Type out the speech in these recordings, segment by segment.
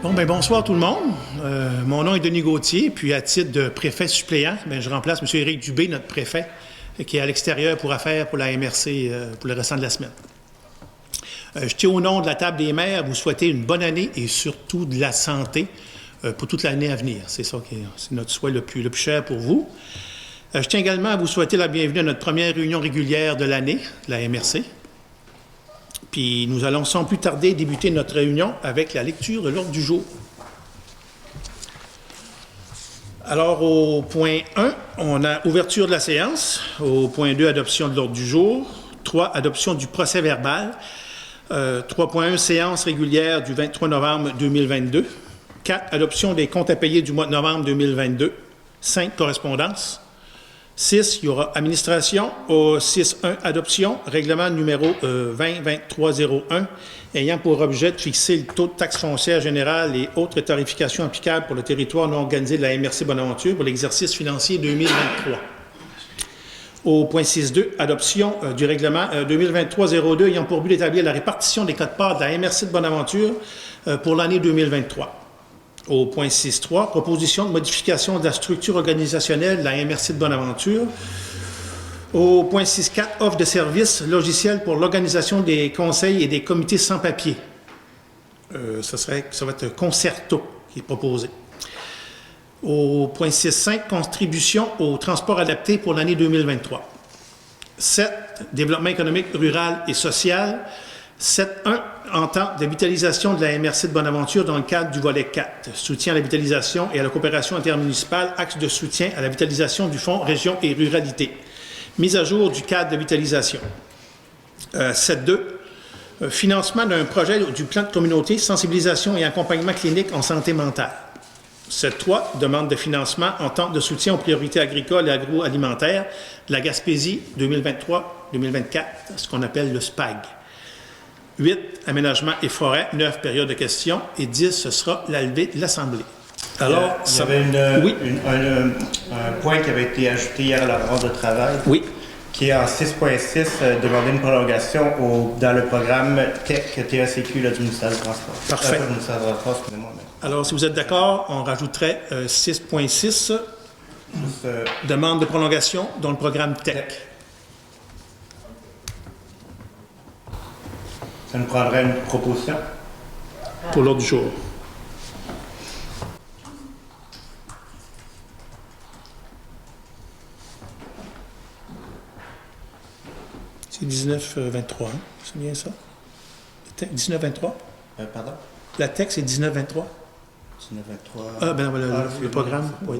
Bonsoir tout le monde. Mon nom est Denis Gauthier, puis à titre de préfet suppléant, je remplace M. Éric Dubé, notre préfet, qui est à l'extérieur pour affaires pour la MRC pour le restant de la semaine. Je tiens au nom de la table des maires à vous souhaiter une bonne année et surtout de la santé pour toute l'année à venir. C'est ça qui est notre souhait le plus cher pour vous. Je tiens également à vous souhaiter la bienvenue à notre première réunion régulière de l'année, de la MRC. Puis nous allons sans plus tarder débuter notre réunion avec la lecture de l'ordre du jour. Alors, au point 1, on a ouverture de la séance. Au point 2, adoption de l'ordre du jour. 3, adoption du procès-verbal. 3.1, séance régulière du 23 novembre 2022. 4, adoption des comptes à payer du mois de novembre 2022. 5, correspondance. 6, il y aura administration. Au 6.1, adoption, règlement numéro 20-2301, ayant pour objet de fixer le taux de taxe foncière générale et autres tarifications applicables pour le territoire non organisé de la MRC Bonaventure pour l'exercice financier 2023. Au point 6.2, adoption du règlement 2023-02 ayant pour but d'établir la répartition des quotes-parts de la MRC de Bonaventure pour l'année 2023. Au point 6.3, proposition de modification de la structure organisationnelle de la MRC de Bonaventure. Au point 6.4, offre de services logiciels pour l'organisation des conseils et des comités sans papier. Ça va être Concerto qui est proposé. Au point 6.5, contribution au transport adapté pour l'année 2023. 7, développement économique, rural et social. 7.1, entente de vitalisation de la MRC de Bonaventure dans le cadre du volet 4, soutien à la vitalisation et à la coopération intermunicipale, axe de soutien à la vitalisation du Fonds Région et Ruralité. Mise à jour du cadre de vitalisation. 7.2, financement d'un projet du plan de communauté, sensibilisation et accompagnement clinique en santé mentale. 7.3, demande de financement, entente de soutien aux priorités agricoles et agroalimentaires de la Gaspésie 2023-2024, ce qu'on appelle le SPAG. 8, aménagement et forêt. 9, période de questions. Et 10, ce sera la levée de l'Assemblée. Alors, il y avait un point qui avait été ajouté hier à la rencontre de travail. Oui. Qui est en 6.6, demander une prolongation dans le programme TEC-TACQ du ministère du Transport. Parfait. Ministère du Transport, excusez-moi. Alors, si vous êtes d'accord, on rajouterait 6.6, demande de prolongation dans le programme TEC. Ça nous prendrait une proposition? Pour l'ordre du jour. C'est 19-23, hein? C'est bien ça? 19-23? Pardon? La TEC, c'est 19-23? 19-23. Ah, ben voilà, le programme. Oui.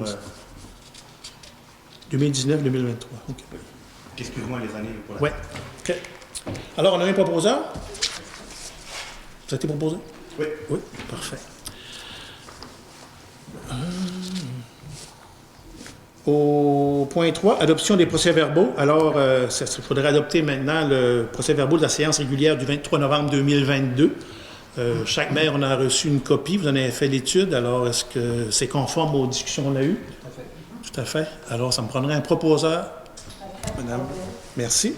2019-2023. OK. Excuse-moi les années. Oui. OK. Alors, on a un proposeur? Ça a été proposé? Oui. Oui, parfait. Au point 3, adoption des procès-verbaux. Alors, il faudrait adopter maintenant le procès-verbaux de la séance régulière du 23 novembre 2022. Chaque maire en a reçu une copie. Vous en avez fait l'étude. Alors, est-ce que c'est conforme aux discussions qu'on a eues? Tout à fait. Tout à fait. Alors, ça me prendrait un proposeur. Madame, merci.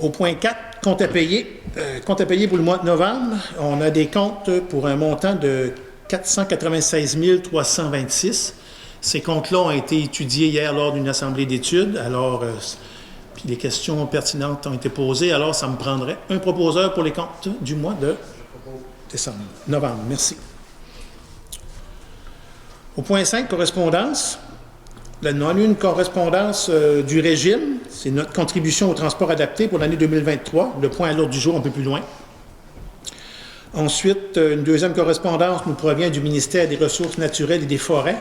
Au point 4, compte à payer. Compte à payer pour le mois de novembre. On a des comptes pour un montant de 496 326. Ces comptes-là ont été étudiés hier lors d'une assemblée d'études. Alors, puis les questions pertinentes ont été posées. Alors, ça me prendrait un proposeur pour les comptes du mois de novembre. Merci. Au point 5, correspondance. Là, nous avons eu une correspondance du régime. C'est notre contribution au transport adapté pour l'année 2023. Le point à l'ordre du jour un peu plus loin. Ensuite, une deuxième correspondance nous provient du ministère des Ressources naturelles et des Forêts.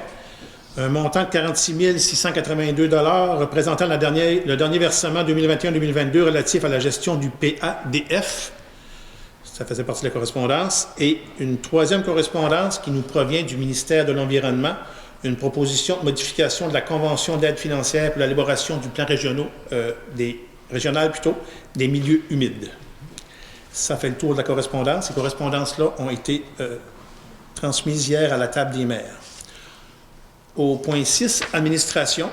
Un montant de 46 682 $ représentant le dernier versement 2021-2022 relatif à la gestion du PADF. Ça faisait partie de la correspondance. Et une troisième correspondance qui nous provient du ministère de l'Environnement. Une proposition de modification de la Convention d'aide financière pour l'élaboration du plan régional des milieux humides. Ça fait le tour de la correspondance. Ces correspondances-là ont été transmises hier à la table des maires. Au point 6, administration.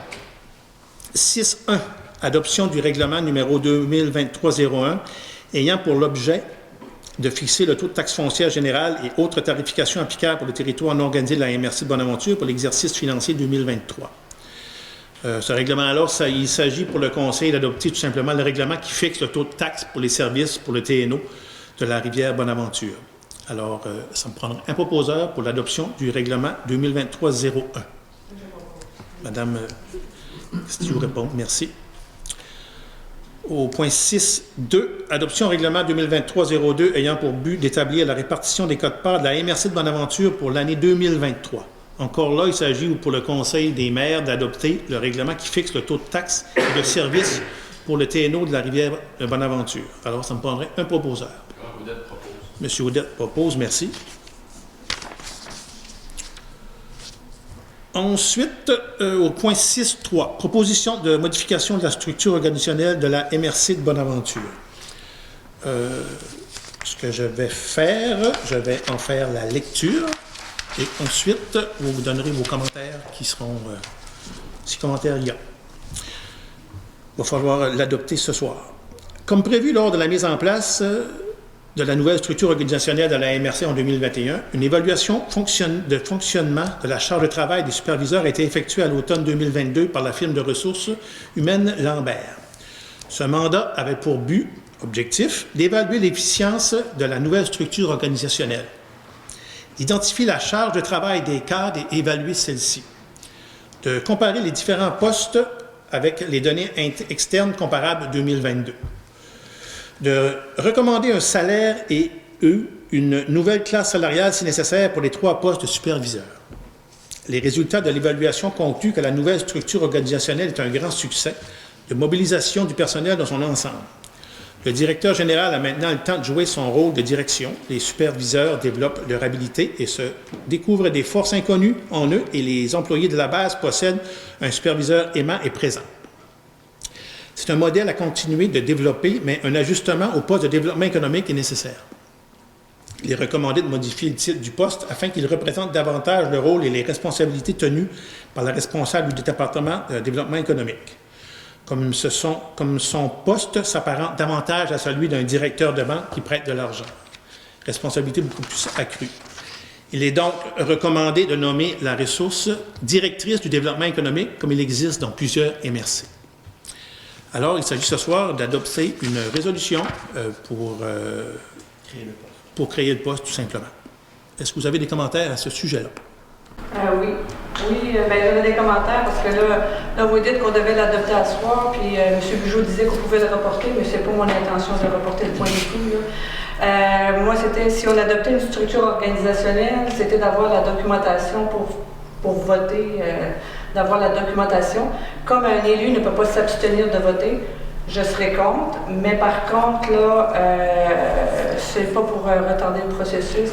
6.1, adoption du règlement numéro 2023-01, ayant pour l'objet de fixer le taux de taxe foncière générale et autres tarifications applicables pour le territoire non organisé de la MRC de Bonaventure pour l'exercice financier 2023. Ce règlement-là, il s'agit pour le Conseil d'adopter tout simplement le règlement qui fixe le taux de taxe pour les services pour le TNO de la rivière Bonaventure. Alors, ça me prendra un proposeur pour l'adoption du règlement 2023-01. Madame, si tu vous réponds, merci. Au point 6.2, adoption règlement 2023-02 ayant pour but d'établir la répartition des quotes-parts de la MRC de Bonaventure pour l'année 2023. Encore là, il s'agit pour le Conseil des maires d'adopter le règlement qui fixe le taux de taxe et de service pour le TNO de la rivière de Bonaventure. Alors, ça me prendrait un proposeur. Monsieur Audette propose, merci. Ensuite, au point 6.3, proposition de modification de la structure organisationnelle de la MRC de Bonaventure. Ce que je vais faire, je vais en faire la lecture et ensuite, vous vous donnerez vos commentaires qui seront, si commentaires il y a. Il va falloir l'adopter ce soir. Comme prévu lors de la mise en place de la nouvelle structure organisationnelle de la MRC en 2021, une évaluation de fonctionnement de la charge de travail des superviseurs a été effectuée à l'automne 2022 par la firme de ressources humaines Lambert. Ce mandat avait pour objectif, d'évaluer l'efficience de la nouvelle structure organisationnelle, d'identifier la charge de travail des cadres et évaluer celle-ci, de comparer les différents postes avec les données externes comparables 2022, de recommander un salaire et une nouvelle classe salariale si nécessaire pour les 3 postes de superviseurs. Les résultats de l'évaluation concluent que la nouvelle structure organisationnelle est un grand succès de mobilisation du personnel dans son ensemble. Le directeur général a maintenant le temps de jouer son rôle de direction. Les superviseurs développent leur habilité et se découvrent des forces inconnues en eux et les employés de la base possèdent un superviseur aimant et présent. C'est un modèle à continuer de développer, mais un ajustement au poste de développement économique est nécessaire. Il est recommandé de modifier le titre du poste afin qu'il représente davantage le rôle et les responsabilités tenues par la responsable du département de développement économique. Comme son poste s'apparente davantage à celui d'un directeur de banque qui prête de l'argent. Responsabilité beaucoup plus accrue. Il est donc recommandé de nommer la ressource directrice du développement économique comme il existe dans plusieurs MRC. Alors, il s'agit ce soir d'adopter une résolution pour créer le poste, tout simplement. Est-ce que vous avez des commentaires à ce sujet-là? Oui. J'avais des commentaires parce que là, vous dites qu'on devait l'adopter à ce soir, puis M. Bugeaud disait qu'on pouvait le reporter, mais c'est pas mon intention de reporter le point du tout. Moi, c'était, si on adoptait une structure organisationnelle, c'était d'avoir la documentation pour voter, d'avoir la documentation. Comme un élu ne peut pas s'abstenir de voter, je serais contre, mais par contre, là, c'est pas pour retarder le processus,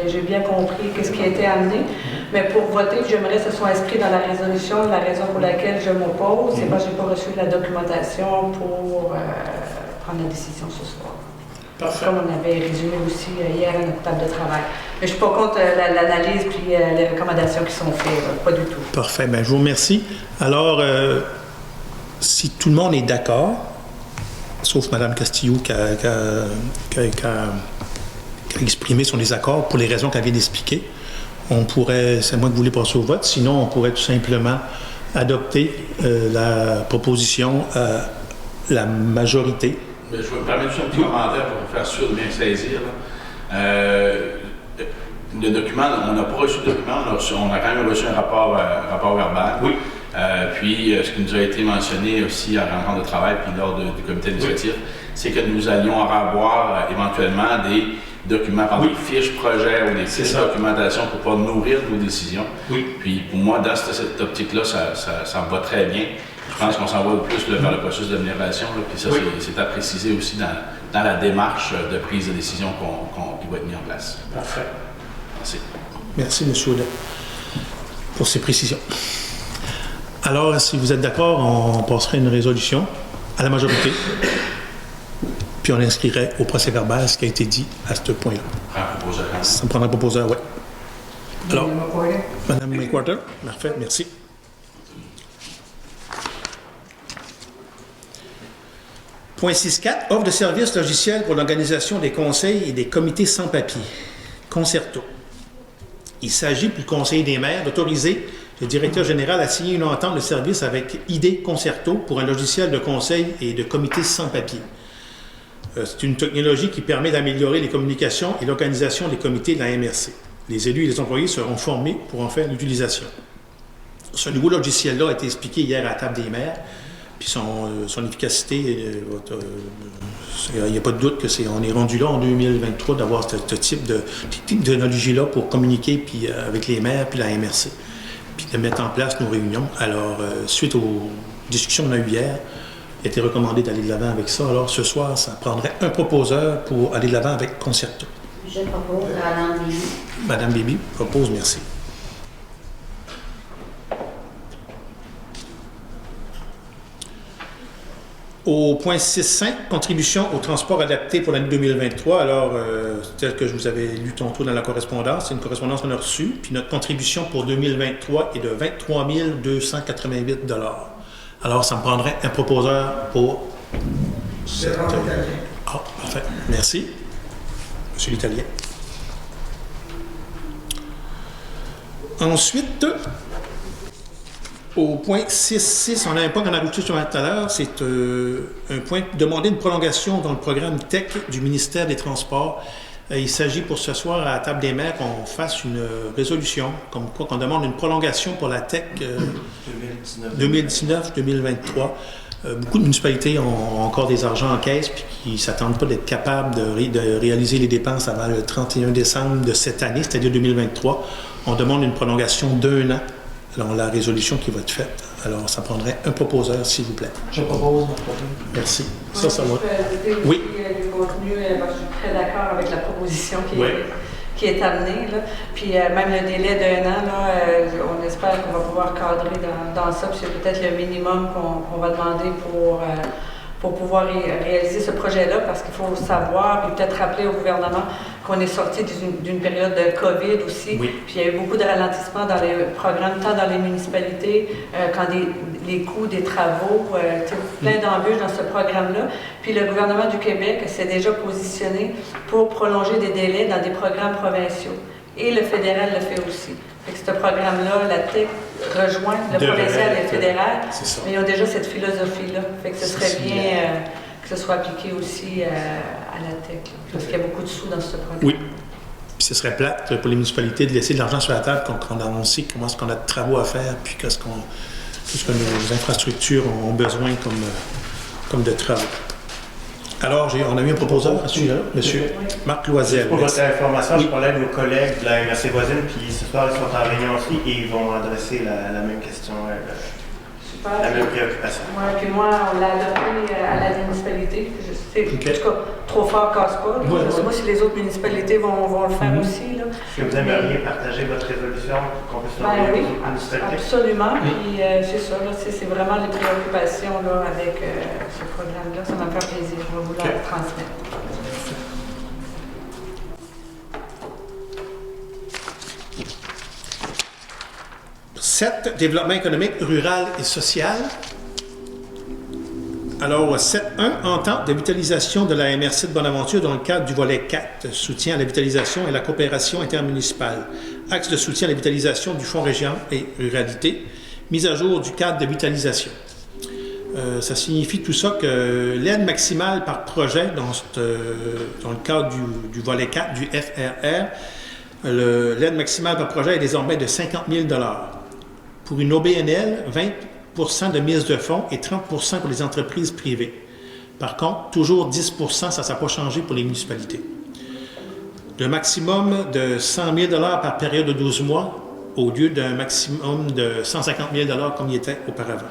j'ai bien compris ce qui a été amené, mais pour voter, j'aimerais que ce soit inscrit dans la résolution, la raison pour laquelle je m'oppose, c'est parce que je n'ai pas reçu la documentation pour prendre la décision ce soir. Parfait. Comme on avait résumé aussi hier à notre table de travail. Mais je ne suis pas contre l'analyse et les recommandations qui sont faites, pas du tout. Parfait, bien, je vous remercie. Alors, si tout le monde est d'accord, sauf Mme Castillo qui a exprimé son désaccord pour les raisons qu'elle vient d'expliquer, on pourrait, c'est moi que vous voulez passer au vote, sinon on pourrait tout simplement adopter la proposition à la majorité. Je vais me permettre juste un petit commentaire pour faire sûr de bien saisir. Le document, on n'a pas reçu le document, on a quand même reçu un rapport verbal. Oui. Puis, ce qui nous a été mentionné aussi en rencontre de travail puis lors du comité d'initiative, c'est que nous allions avoir éventuellement des documents, par des fiches projets ou des fiches de documentation pour pouvoir nourrir nos décisions. Oui. Puis, pour moi, dans cette optique-là, ça me va très bien. Je pense qu'on s'en va plus vers le processus de migration, puis ça, c'est à préciser aussi dans la démarche de prise de décision qui va être mise en place. Parfait. Merci. Merci, M. Audin, pour ces précisions. Alors, si vous êtes d'accord, on passerait une résolution à la majorité, puis on inscrirait au procès-verbal ce qui a été dit à ce point-là. Ça me prendra un proposeur, oui. Alors, Mme McWhorter, parfait, merci. Point 6.4, offre de services logiciels pour l'organisation des conseils et des comités sans papier. Concerto. Il s'agit pour le Conseil des maires d'autoriser le directeur général à signer une entente de service avec ID Concerto pour un logiciel de conseil et de comité sans papier. C'est une technologie qui permet d'améliorer les communications et l'organisation des comités de la MRC. Les élus et les employés seront formés pour en faire l'utilisation. Ce nouveau logiciel-là a été expliqué hier à la table des maires, puis son efficacité, il n'y a pas de doute qu'on est rendu là en 2023 d'avoir ce type de technologie-là pour communiquer puis, avec les maires puis la MRC, puis de mettre en place nos réunions. Alors, suite aux discussions qu'on a eues hier, il a été recommandé d'aller de l'avant avec ça. Alors, ce soir, ça prendrait un proposeur pour aller de l'avant avec Concerto. Je propose à Madame Béby. Madame Béby propose, merci. Au point 6.5, contribution au transport adapté pour l'année 2023. Alors, tel que je vous avais lu tantôt dans la correspondance, c'est une correspondance qu'on a reçue. Puis notre contribution pour 2023 est de 23 288 $. Alors, ça me prendrait un proposeur pour cette... Ah, parfait. Merci. Monsieur l'Italien. Ensuite, au point 6.6, on a un point qu'on a rajouté tout à l'heure, c'est un point demander une prolongation dans le programme TEC du ministère des Transports. Il s'agit pour ce soir à la table des maires qu'on fasse une résolution, comme quoi qu'on demande une prolongation pour la TEC 2019-2023. Beaucoup de municipalités ont encore des argents en caisse puis qui ne s'attendent pas d'être capables de réaliser les dépenses avant le 31 décembre de cette année, c'est-à-dire 2023. On demande une prolongation d'1 an. Alors, la résolution qui va être faite. Alors, ça prendrait un proposeur, s'il vous plaît. Je propose. Merci. Ça va. Oui. Du contenu, je suis très d'accord avec la proposition qui est amenée. Là. Puis même le délai d'1 an, là, on espère qu'on va pouvoir cadrer dans ça. Puis c'est peut-être le minimum qu'on va demander pour pouvoir réaliser ce projet-là, parce qu'il faut savoir, puis peut-être rappeler au gouvernement qu'on est sorti d'une période de COVID aussi, oui. Puis il y a eu beaucoup de ralentissements dans les programmes, tant dans les municipalités, quand les coûts des travaux, plein d'embûches dans ce programme-là. Puis le gouvernement du Québec s'est déjà positionné pour prolonger des délais dans des programmes provinciaux. Et le fédéral le fait aussi. Fait que ce programme-là, la TEC rejoint le provincial et le fédéral, mais ils ont déjà cette philosophie-là. Fait que ce serait bien que ce soit appliqué aussi à la TEC, là, parce qu'il y a beaucoup de sous dans ce programme. Oui. Puis ce serait plate pour les municipalités de laisser de l'argent sur la table quand on sait comment est-ce qu'on a de travaux à faire, puis tout ce que nos infrastructures ont besoin comme de travaux. Alors, on a eu un proposeur à ce sujet-là, M. Marc Loisel. Pour votre information, je parlais de vos collègues de la MRC voisine, puis ce soir, ils sont en réunion aussi et ils vont adresser la même question, la même préoccupation. Oui, puis moi, on l'a adopté à la municipalité. En tout cas, trop fort casse pas. Je ne sais pas si les autres municipalités vont le faire aussi. Là. Est-ce que vous aimeriez partager votre résolution pour qu'on puisse Oui, les autres municipalités? absolument. Puis c'est ça, c'est vraiment les préoccupations là, avec ce programme-là. Ça va me faire plaisir. Je vais vous la transmettre. 7, développement économique, rural et social. Alors, 7.1, entente de vitalisation de la MRC de Bonaventure dans le cadre du volet 4, soutien à la vitalisation et la coopération intermunicipale. Axe de soutien à la vitalisation du Fonds Région et Ruralité. Mise à jour du cadre de vitalisation. Ça signifie tout ça que l'aide maximale par projet dans le cadre du volet 4 du FRR, l'aide maximale par projet est désormais de 50 000 $. Pour une OBNL, 20 % de mise de fonds et 30 % pour les entreprises privées. Par contre, toujours 10 % ça n'a pas changé pour les municipalités. Le maximum de 100 000 $ par période de 12 mois au lieu d'un maximum de 150 000 $ comme il était auparavant.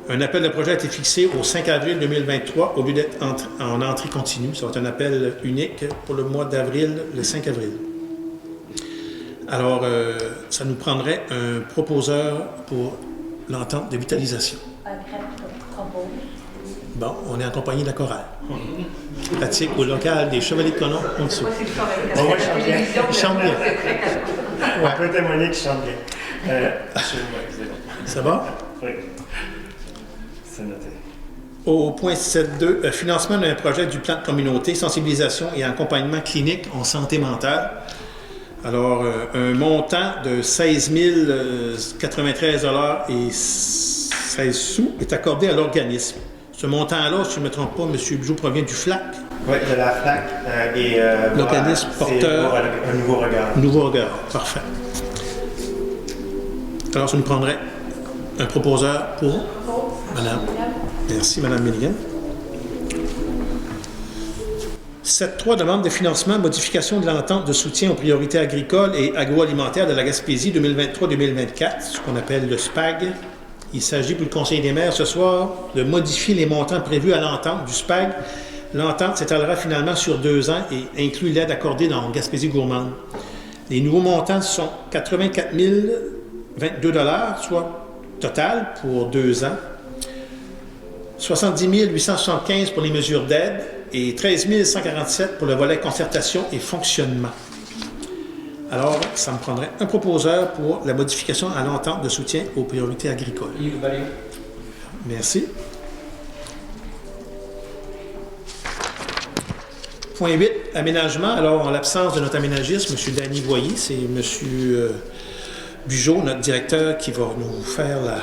Un appel de projet a été fixé au 5 avril 2023 au lieu d'être en entrée continue. Ça va être un appel unique pour le mois d'avril, le 5 avril. Alors, ça nous prendrait un proposeur pour l'entente de vitalisation. Bon, on est en compagnie de la chorale. Pratique au local des Chevaliers de Colomb en dessous. Il chante bien. On peut témoigner qu'il chante bien. Ça va? Oui. C'est noté. Au point 7.2, financement d'un projet du plan de communauté, sensibilisation et accompagnement clinique en santé mentale. Alors, un montant de 16 093 $ et 16 sous est accordé à l'organisme. Ce montant-là, si je ne me trompe pas, M. Bugeaud provient du FLAC. Oui, de la FLAC et l'organisme porteur. Un nouveau regard. Nouveau regard, parfait. Alors, ça nous prendrait un proposeur pour Madame. Merci, Mme Milligan. 7.3, demande de financement, modification de l'entente de soutien aux priorités agricoles et agroalimentaires de la Gaspésie 2023-2024, ce qu'on appelle le SPAG. Il s'agit pour le Conseil des maires ce soir de modifier les montants prévus à l'entente du SPAG. L'entente s'étalera finalement sur 2 ans et inclut l'aide accordée dans Gaspésie gourmande. Les nouveaux montants sont 84 022 $, soit total pour 2 ans. 70 875 pour les mesures d'aide et 13 147 pour le volet concertation et fonctionnement. Alors, ça me prendrait un proposeur pour la modification à l'entente de soutien aux priorités agricoles. Yves Vallée. Merci. Point 8, aménagement. Alors, en l'absence de notre aménagiste, M. Danny Voyer, c'est M. Bugeaud, notre directeur, qui va nous faire la...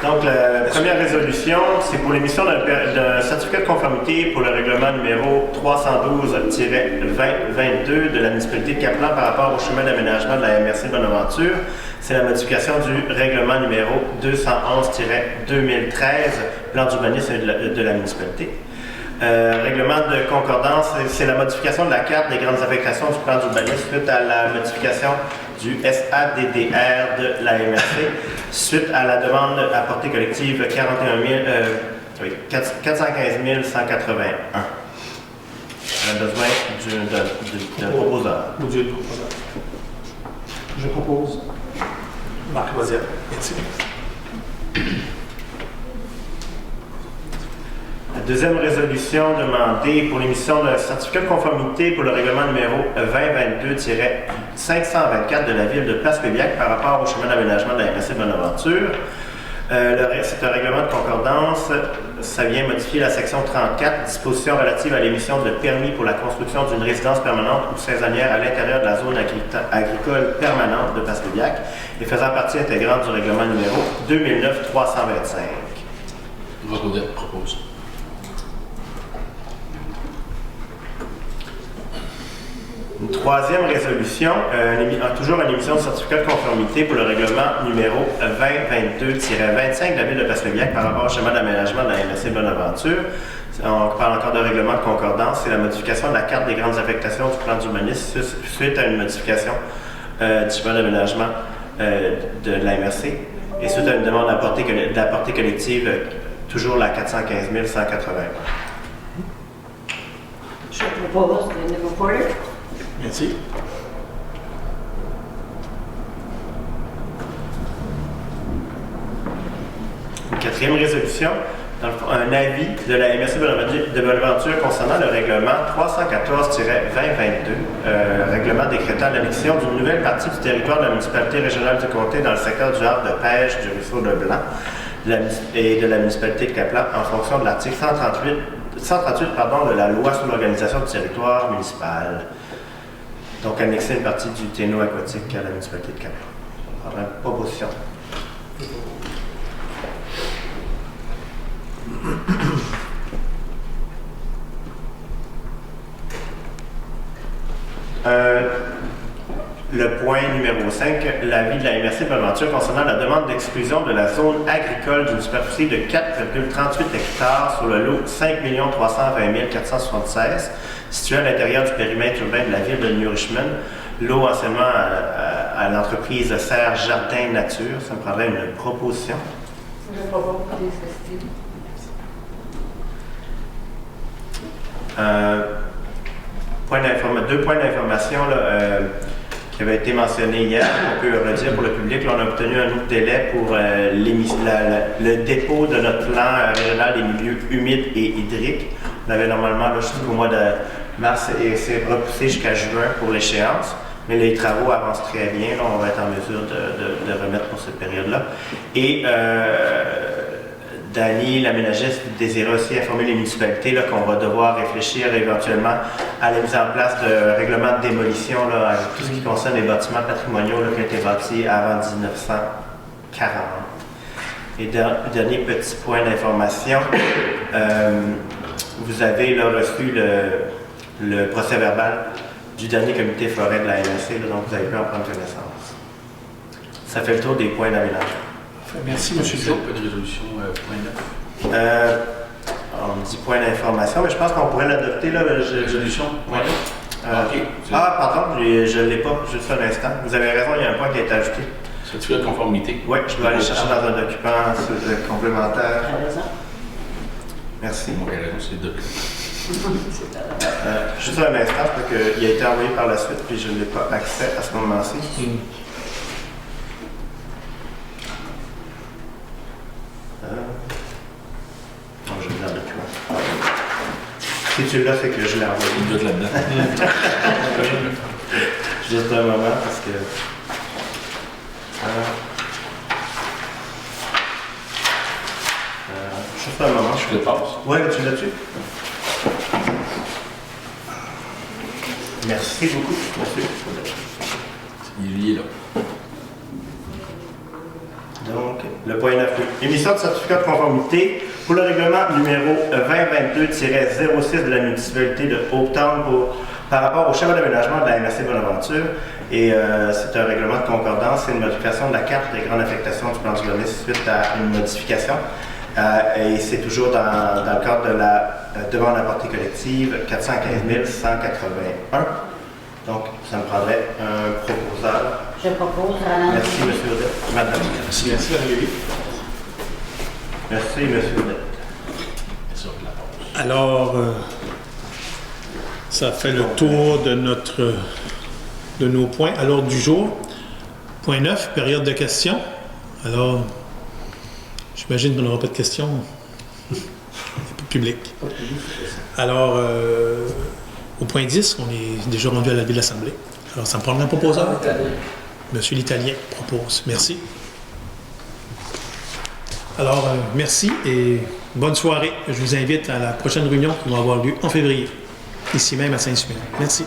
Donc, la première résolution, c'est pour l'émission d'un certificat de conformité pour le règlement numéro 312-2022 de la municipalité de Caplan par rapport au chemin d'aménagement de la MRC Bonaventure. C'est la modification du règlement numéro 211-2013, plan d'urbanisme de la municipalité. Règlement de concordance, c'est la modification de la carte des grandes affectations du plan d'urbanisme suite à la modification du SADDR de la MRC, suite à la demande à portée collective 415 181. On a besoin d'un proposeur. Je propose. Marc Loisière. Merci. La deuxième résolution demandée pour l'émission d'un certificat de conformité pour le règlement numéro 2022-524 de la ville de Place-Pébiac par rapport au chemin d'aménagement de la MRC Bonaventure. C'est un règlement de concordance. Ça vient modifier la section 34, disposition relative à l'émission de permis pour la construction d'une résidence permanente ou saisonnière à l'intérieur de la zone agricole permanente de Place-Pébiac et faisant partie intégrante du règlement numéro 2009-325. Rocodet propose. Une troisième résolution, toujours une émission de certificat de conformité pour le règlement numéro 2022-25 de la ville de Place-Pébiac par rapport au schéma d'aménagement de la MRC Bonaventure. On parle encore de règlement de concordance. C'est la modification de la carte des grandes affectations du plan d'urbanisme suite à une modification du schéma d'aménagement de la MRC et suite à une demande de la portée collective, toujours la 415 180. Je propose Linda Porter. Merci. Une quatrième résolution, un avis de la MRC de Bonaventure concernant le règlement 314-2022, règlement décrétant l'annexion d'une nouvelle partie du territoire de la municipalité régionale du comté dans le secteur du havre de pêche du ruisseau de Blanc et de la municipalité de Caplan en fonction de l'article 138 de la loi sur l'organisation du territoire municipal. Donc, annexer une partie du Téno aquatique à la municipalité de Caplan. On prendra une proposition. Le point numéro 5, l'avis de la MRC Bonaventure concernant la demande d'exclusion de la zone agricole d'une superficie de 4,38 hectares sur le lot 5 320 476, situé à l'intérieur du périmètre urbain de la ville de New Richmond. Lot anciennement à l'entreprise Serre Jardin Nature. Ça me prendrait une proposition. Je propose des Deux points d'information qui avaient été mentionnés hier, on peut le redire pour le public. Là, on a obtenu un autre délai pour le dépôt de notre plan régional des milieux humides et hydriques. On avait normalement jusqu'au mois de mars et c'est repoussé jusqu'à juin pour l'échéance. Mais les travaux avancent très bien. Là, on va être en mesure de remettre pour cette période-là. Et Danny, l'aménagiste, désirait aussi informer les municipalités là, qu'on va devoir réfléchir éventuellement à la mise en place de règlements de démolition, là, avec tout ce qui concerne les bâtiments patrimoniaux là, qui ont été bâtis avant 1940. Et dernier petit point d'information, vous avez là, reçu le procès-verbal du dernier comité forêt de la MRC, là, donc vous avez pu en prendre connaissance. Ça fait le tour des points d'aménagement. Merci, M. Je Joe. pas de résolution point 9. On me dit point d'information, mais je pense qu'on pourrait l'adopter. Là, Résolution point 9. OK. Pardon, je ne l'ai pas, juste un instant. Vous avez raison, il y a un point qui a été ajouté. Certificat de conformité. Oui, je vais aller chercher dans un document complémentaire. T'as raison. Merci. Mon raison, c'est deux. Juste un instant, parce qu'il a été envoyé par la suite, puis je n'ai pas accès à ce moment-ci. Non, je l'ai dans le document. Si tu l'as, c'est que je l'ai envoyé. Une doute là-dedans. Juste un moment, parce que... juste un moment. Je le passe. Oui, tu l'as-tu? Merci beaucoup. Merci. Il est là. Donc, le point 9. Émission de certificat de conformité pour le règlement numéro 2022-06 de la municipalité de Hope-Town par rapport au schéma d'aménagement de la MRC Bonaventure. Et c'est un règlement de concordance, c'est une modification de la carte des grandes affectations du plan du Gommis suite à une modification. Et c'est toujours dans le cadre de la demande à portée collective 415 181. Donc, ça me prendrait un proposal. Je propose à Merci, M. Audette. Madame. Merci, Valérie. Merci, M. Audette. Sur la pause. Alors, ça fait le tour de nos points à l'ordre du jour. Point 9, période de questions. Alors, j'imagine qu'on n'aura pas de questions. Public. Alors, au point 10, on est déjà rendu à la ville de l'Assemblée. Alors, ça me prendra un proposeur. Monsieur l'Italien propose. Merci. Alors, merci et bonne soirée. Je vous invite à la prochaine réunion qui va avoir lieu en février, ici même à Saint-Super. Merci.